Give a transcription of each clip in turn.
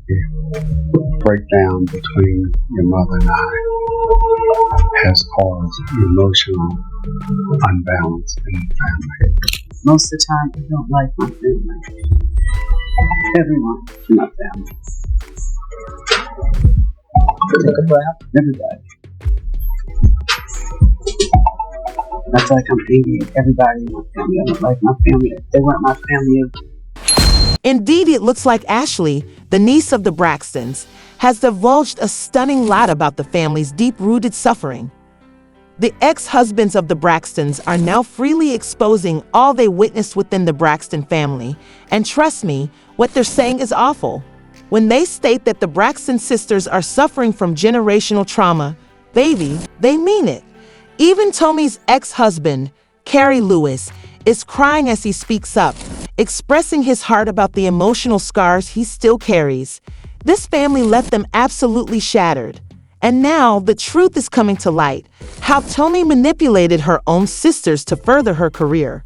The breakdown between your mother and I has caused emotional unbalance in the family. Most of the time, I don't like my family. Everyone in my family. Take a breath. Everybody. I feel like I'm angry at everybody in my family. I don't like my family. They weren't my family. Indeed, it looks like Ashley, the niece of the Braxtons, has divulged a stunning lot about the family's deep-rooted suffering. The ex-husbands of the Braxtons are now freely exposing all they witnessed within the Braxton family, and trust me, what they're saying is awful. When they state that the Braxton sisters are suffering from generational trauma, baby, they mean it. Even Toni's ex-husband, Carrie Lewis, is crying as he speaks up, expressing his heart about the emotional scars he still carries. This family left them absolutely shattered. And now the truth is coming to light, how Toni manipulated her own sisters to further her career.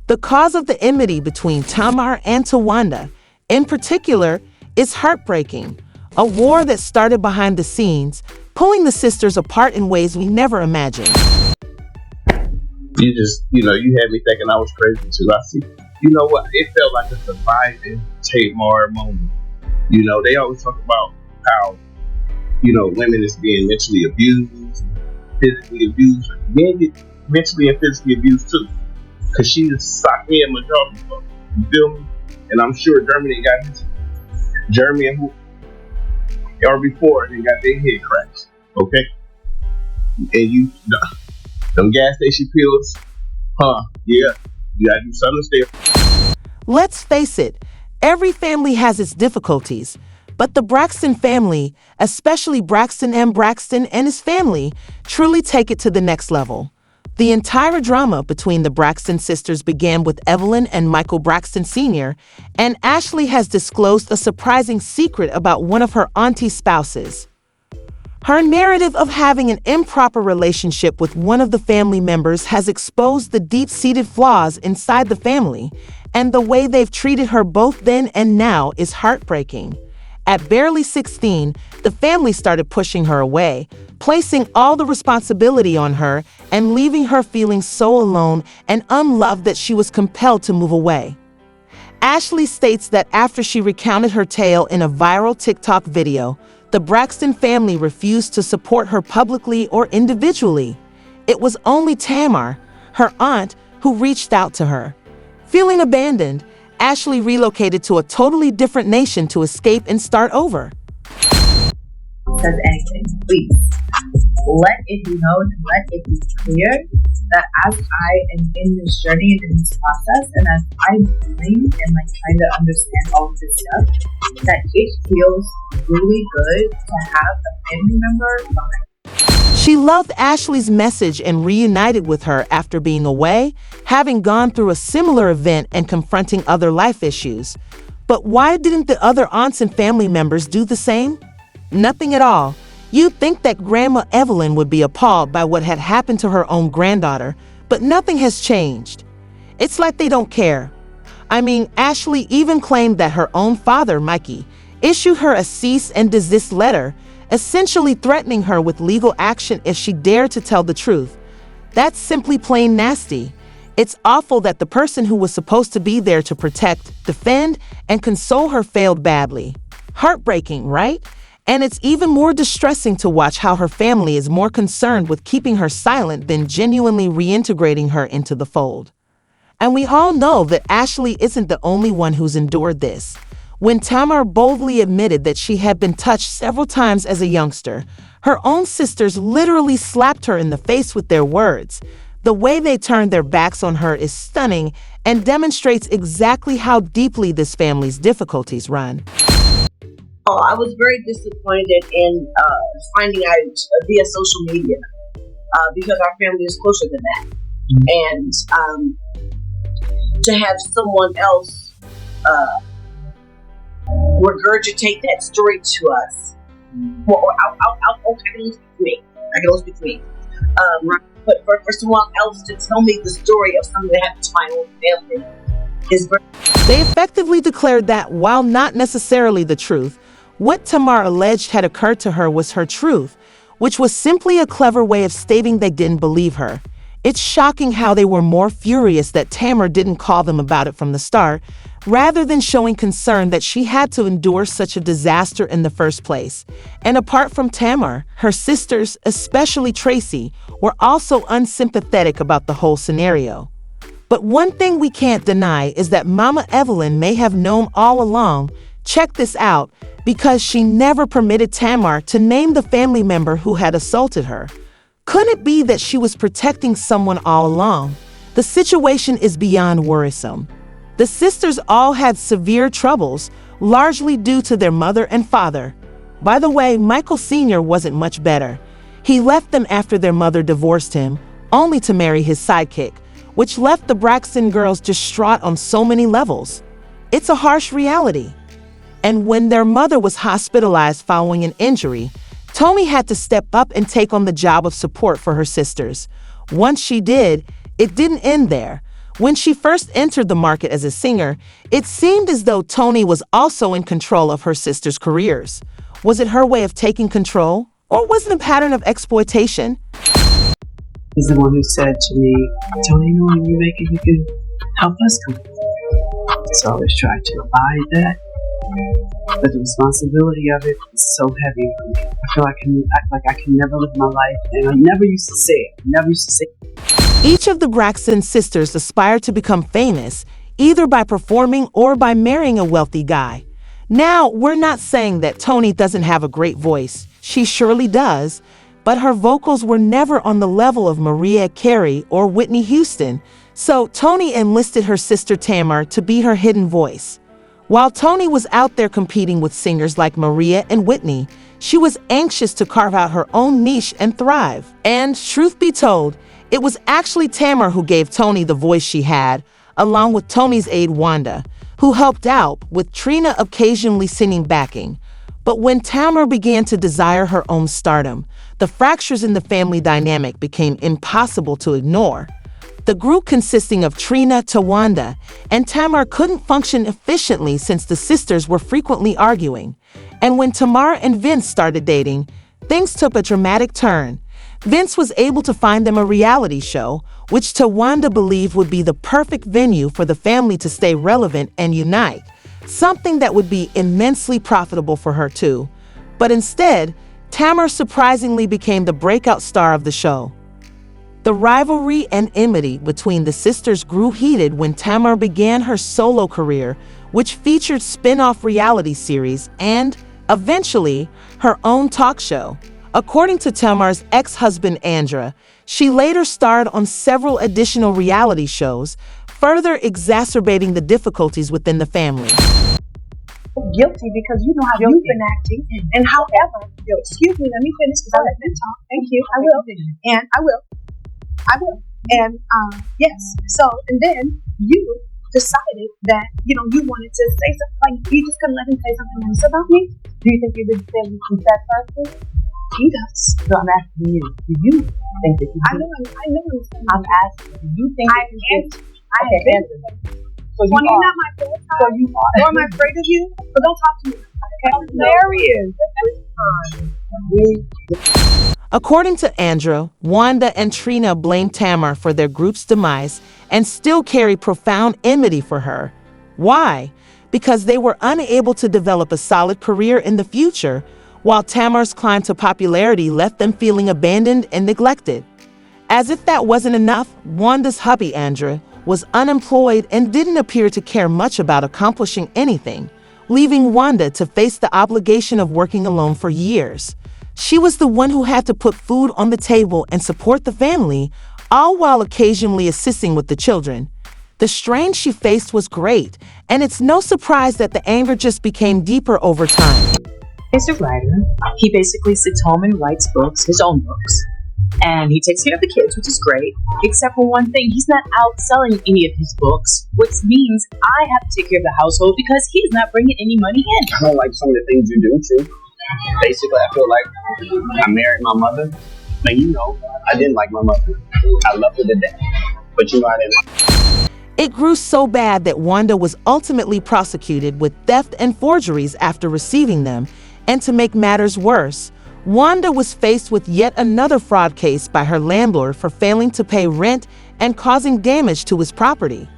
The cause of the enmity between Tamar and Tawanda, in particular, is heartbreaking. A war that started behind the scenes, pulling the sisters apart in ways we never imagined. You had me thinking I was crazy too. I see. You know what? It felt like a surviving Tamar moment. They always talk about how, women is being mentally abused, physically abused. Men get mentally and physically abused too. Because she just socked me in my jaw. You feel me? And I'm sure Germany got his. Germany or before they got their head cracked. Okay? And them gas station pills, yeah, you gotta do something to stay. Let's face it, every family has its difficulties, but the Braxton family, especially Braxton and his family, truly take it to the next level. The entire drama between the Braxton sisters began with Evelyn and Michael Braxton Sr., and Ashley has disclosed a surprising secret about one of her auntie spouses. Her narrative of having an improper relationship with one of the family members has exposed the deep-seated flaws inside the family, and the way they've treated her both then and now is heartbreaking. At barely 16, the family started pushing her away, placing all the responsibility on her and leaving her feeling so alone and unloved that she was compelled to move away. Ashley states that after she recounted her tale in a viral TikTok video, the Braxton family refused to support her publicly or individually. It was only Tamar, her aunt, who reached out to her. Feeling abandoned, Ashley relocated to a totally different nation to escape and start over. Says anything, please let it be known, let it be clear that as I am in this journey and in this process, and as I'm healing and trying to understand all of this stuff, that it feels really good to have a family member behind. She loved Ashley's message and reunited with her after being away, having gone through a similar event and confronting other life issues. But why didn't the other aunts and family members do the same? Nothing at all. You'd think that Grandma Evelyn would be appalled by what had happened to her own granddaughter, but nothing has changed. It's like they don't care. I mean, Ashley even claimed that her own father, Mikey, issued her a cease and desist letter, essentially threatening her with legal action if she dared to tell the truth. That's simply plain nasty. It's awful that the person who was supposed to be there to protect, defend, and console her failed badly. Heartbreaking, right? And it's even more distressing to watch how her family is more concerned with keeping her silent than genuinely reintegrating her into the fold. And we all know that Ashley isn't the only one who's endured this. When Tamar boldly admitted that she had been touched several times as a youngster, her own sisters literally slapped her in the face with their words. The way they turned their backs on her is stunning and demonstrates exactly how deeply this family's difficulties run. I was very disappointed in finding out via social media because our family is closer than that. And to have someone else regurgitate that story to us, well, I can only speak to me. I can only speak to me. But for someone else to tell me the story of something that happened to my own family is very... They effectively declared that, while not necessarily the truth, What Tamar alleged had occurred to her was her truth, which was simply a clever way of stating they didn't believe her. It's shocking how they were more furious that Tamar didn't call them about it from the start, rather than showing concern that she had to endure such a disaster in the first place. And apart from Tamar, her sisters, especially Tracy, were also unsympathetic about the whole scenario. But one thing we can't deny is that Mama Evelyn may have known all along, check this out, because she never permitted Tamar to name the family member who had assaulted her. Could it be that she was protecting someone all along? The situation is beyond worrisome. The sisters all had severe troubles, largely due to their mother and father. By the way, Michael Sr. wasn't much better. He left them after their mother divorced him, only to marry his sidekick, which left the Braxton girls distraught on so many levels. It's a harsh reality. And when their mother was hospitalized following an injury, Toni had to step up and take on the job of support for her sisters. Once she did, it didn't end there. When she first entered the market as a singer, it seemed as though Toni was also in control of her sisters' careers. Was it her way of taking control, or was it a pattern of exploitation? He's the one who said to me, Toni, when you make it, you can help us come. So I always tried to abide that. But the responsibility of it is so heavy on me. I feel like I can never live my life, and I never used to say it. Each of the Braxton sisters aspired to become famous, either by performing or by marrying a wealthy guy. Now, we're not saying that Toni doesn't have a great voice. She surely does, but her vocals were never on the level of Mariah Carey or Whitney Houston, so Toni enlisted her sister Tamar to be her hidden voice. While Toni was out there competing with singers like Mariah and Whitney, she was anxious to carve out her own niche and thrive. And, truth be told, it was actually Tamar who gave Toni the voice she had, along with Toni's aide Wanda, who helped out, with Trina occasionally singing backing. But when Tamar began to desire her own stardom, the fractures in the family dynamic became impossible to ignore. The group consisting of Trina, Tawanda, and Tamar couldn't function efficiently since the sisters were frequently arguing. And when Tamar and Vince started dating, things took a dramatic turn. Vince was able to find them a reality show, which Tawanda believed would be the perfect venue for the family to stay relevant and unite, something that would be immensely profitable for her too. But instead, Tamar surprisingly became the breakout star of the show. The rivalry and enmity between the sisters grew heated when Tamar began her solo career, which featured spin-off reality series and, eventually, her own talk show. According to Tamar's ex-husband Andra, she later starred on several additional reality shows, further exacerbating the difficulties within the family. Guilty because you know how you've been acting, and however, excuse me, let me finish because I let them talk. Thank you. I will, and I will. And yes. So, and then you decided that you wanted to say something. Like you just couldn't let him say something nice about me. Do you think you would say he's that person? He does. So I'm asking you. Do you think that you? I know. I'm asking. Do you think? I answer. So you're not my friend. So you are. So am I afraid of you? So don't talk to me. Okay. There he is. According to Andra, Wanda and Trina blame Tamar for their group's demise and still carry profound enmity for her. Why? Because they were unable to develop a solid career in the future, while Tamar's climb to popularity left them feeling abandoned and neglected. As if that wasn't enough, Wanda's hubby, Andra, was unemployed and didn't appear to care much about accomplishing anything, leaving Wanda to face the obligation of working alone for years. She was the one who had to put food on the table and support the family, all while occasionally assisting with the children. The strain she faced was great, and it's no surprise that the anger just became deeper over time. He's a writer. He basically sits home and writes books, his own books. And he takes care of the kids, which is great. Except for one thing, he's not out selling any of his books, which means I have to take care of the household because he's not bringing any money in. I don't like some of the things you do, too. Basically, I feel like I married my mother. And I didn't like my mother. I loved her to death. But I didn't. It grew so bad that Wanda was ultimately prosecuted with theft and forgeries after receiving them, And to make matters worse, Wanda was faced with yet another fraud case by her landlord for failing to pay rent and causing damage to his property.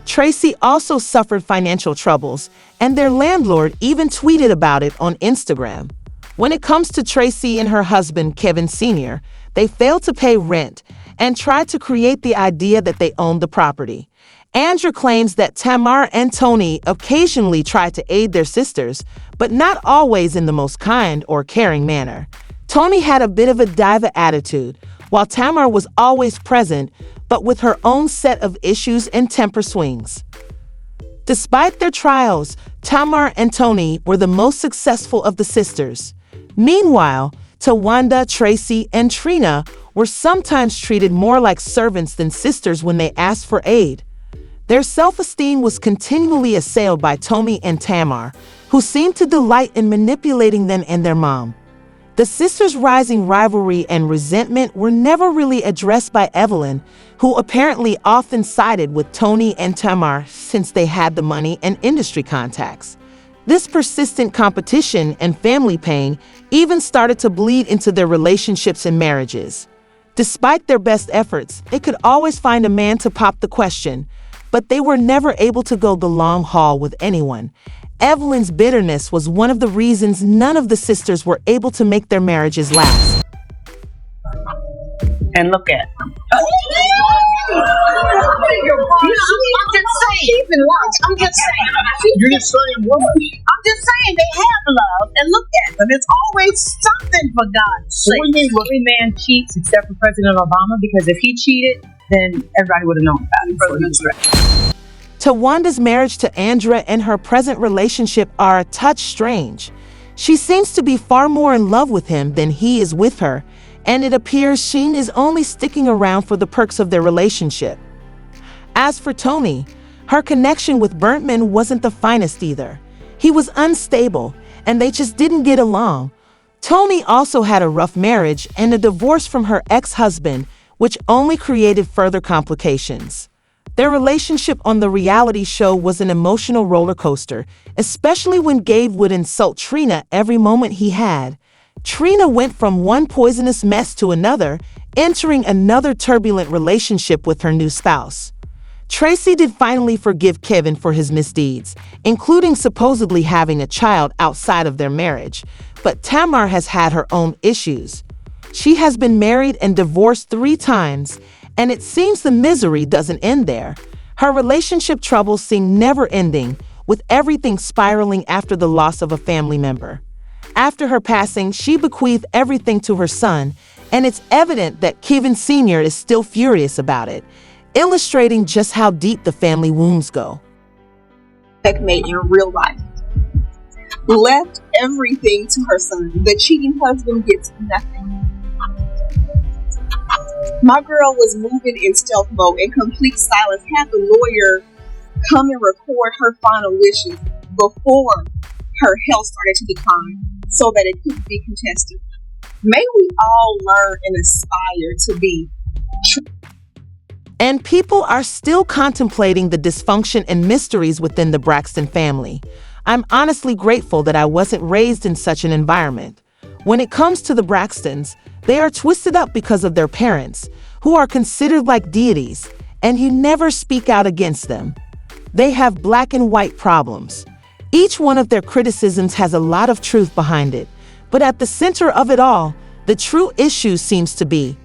Tracy also suffered financial troubles, and their landlord even tweeted about it on Instagram. When it comes to Tracy and her husband, Kevin Sr., they failed to pay rent and tried to create the idea that they owned the property. Andrea claims that Tamar and Toni occasionally tried to aid their sisters, but not always in the most kind or caring manner. Toni had a bit of a diva attitude, while Tamar was always present, but with her own set of issues and temper swings. Despite their trials, Tamar and Toni were the most successful of the sisters. Meanwhile, Tawanda, Tracy, and Trina were sometimes treated more like servants than sisters when they asked for aid. Their self-esteem was continually assailed by Toni and Tamar, who seemed to delight in manipulating them and their mom. The sisters' rising rivalry and resentment were never really addressed by Evelyn, who apparently often sided with Toni and Tamar since they had the money and industry contacts. This persistent competition and family pain even started to bleed into their relationships and marriages. Despite their best efforts, they could always find a man to pop the question, but they were never able to go the long haul with anyone. Evelyn's bitterness was one of the reasons none of the sisters were able to make their marriages last. And look at them. I'm just saying. I'm just saying. You're just saying what? I'm just saying they have love, and look at them. It's always something, for God's sake. Every man cheats except for President Obama, because if he cheated, then everybody would have known about it before he was right. Tawanda's marriage to Andrea and her present relationship are a touch strange. She seems to be far more in love with him than he is with her, and it appears Sheen is only sticking around for the perks of their relationship. As for Toni, her connection with Burntman wasn't the finest either. He was unstable, and they just didn't get along. Toni also had a rough marriage and a divorce from her ex-husband, which only created further complications. Their relationship on the reality show was an emotional roller coaster, especially when Gabe would insult Trina every moment he had. Trina went from one poisonous mess to another, entering another turbulent relationship with her new spouse. Tracy did finally forgive Kevin for his misdeeds, including supposedly having a child outside of their marriage, but Tamar has had her own issues. She has been married and divorced 3 times, and it seems the misery doesn't end there. Her relationship troubles seem never ending, with everything spiraling after the loss of a family member. After her passing, she bequeathed everything to her son, and it's evident that Kevin Sr. is still furious about it, illustrating just how deep the family wounds go. Checkmate in real life. Left everything to her son. The cheating husband gets nothing. My girl was moving in stealth mode in complete silence, had the lawyer come and record her final wishes before her health started to decline so that it couldn't be contested. May we all learn and aspire to be true. And people are still contemplating the dysfunction and mysteries within the Braxton family. I'm honestly grateful that I wasn't raised in such an environment. When it comes to the Braxtons, they are twisted up because of their parents, who are considered like deities, and you never speak out against them. They have black and white problems. Each one of their criticisms has a lot of truth behind it, but at the center of it all, the true issue seems to be,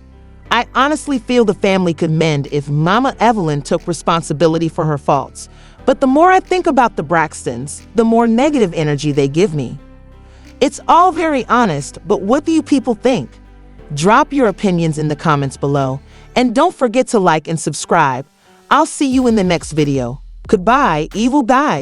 I honestly feel the family could mend if Mama Evelyn took responsibility for her faults. But the more I think about the Braxtons, the more negative energy they give me. It's all very honest, but what do you people think? Drop your opinions in the comments below, and don't forget to like and subscribe. I'll see you in the next video. Goodbye, evil guys.